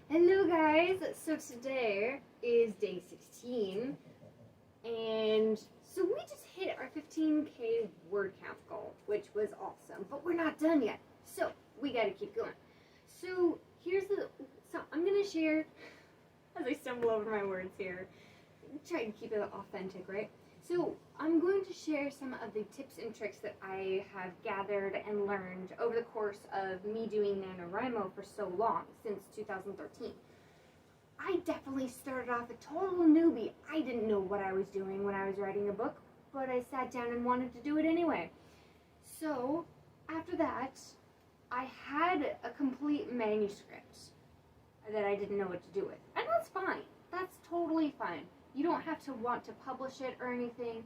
Hello guys! So today is day 16 and so we just hit our 15k word count goal, which was awesome, but we're not done yet. So we gotta keep going. So I'm gonna share, as I stumble over my words here, try to keep it authentic, right? So I'm going to share some of the tips and tricks that I have gathered and learned over the course of me doing Nanowrimo for so long, since 2013. I definitely started off a total newbie. I didn't know what I was doing when I was writing a book, but I sat down and wanted to do it anyway. So after that, I had a complete manuscript that I didn't know what to do with. And that's fine. That's totally fine. You don't have to want to publish it or anything.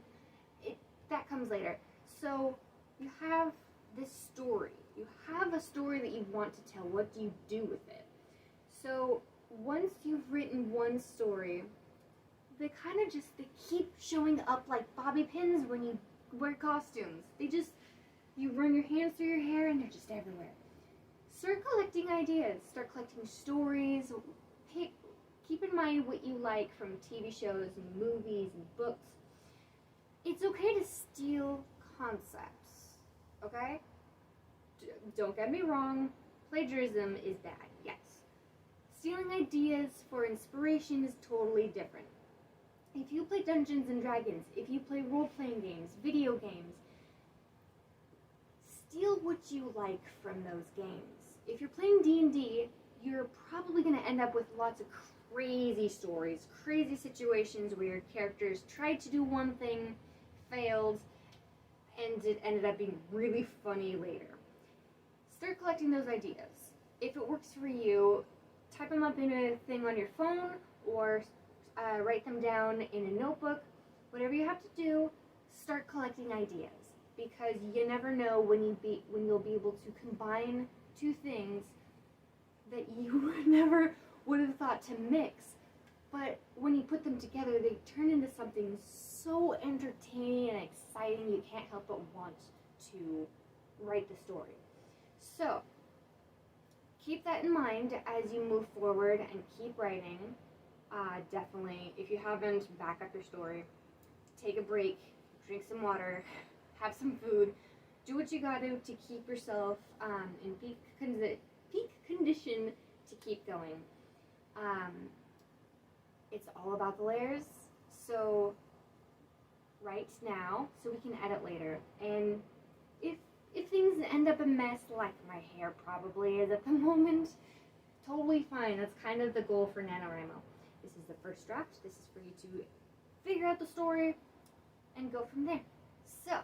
That comes later. So you have this story. You have a story that you want to tell. What do you do with it? So once you've written one story, they keep showing up like bobby pins when you wear costumes. You run your hands through your hair and they're just everywhere. Start collecting ideas. Start collecting stories. Keep in mind what you like from TV shows and movies and books. It's okay to steal concepts, okay? Don't get me wrong, plagiarism is bad, yes. Stealing ideas for inspiration is totally different. If you play Dungeons and Dragons, if you play role-playing games, video games, steal what you like from those games. If you're playing D&D, you're probably going to end up with lots of crazy stories, crazy situations where your characters tried to do one thing, failed, and it ended up being really funny later. Start collecting those ideas. If it works for you, type them up in a thing on your phone or write them down in a notebook. Whatever you have to do, start collecting ideas, because you never know when you'll be able to combine two things that you never would have thought to mix, but when you put them together, they turn into something so entertaining and exciting you can't help but want to write the story. So keep that in mind as you move forward and keep writing. Definitely, if you haven't, back up your story, take a break, drink some water, have some food, do what you gotta to keep yourself in peak condition to keep going. It's all about the layers, so write now so we can edit later. And if things end up a mess, like my hair probably is at the moment, totally fine. That's kind of the goal for Nanowrimo. This is the first draft. This is for you to figure out the story and go from there. So,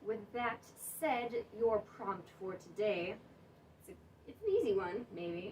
with that said, your prompt for today, it's an easy one, maybe.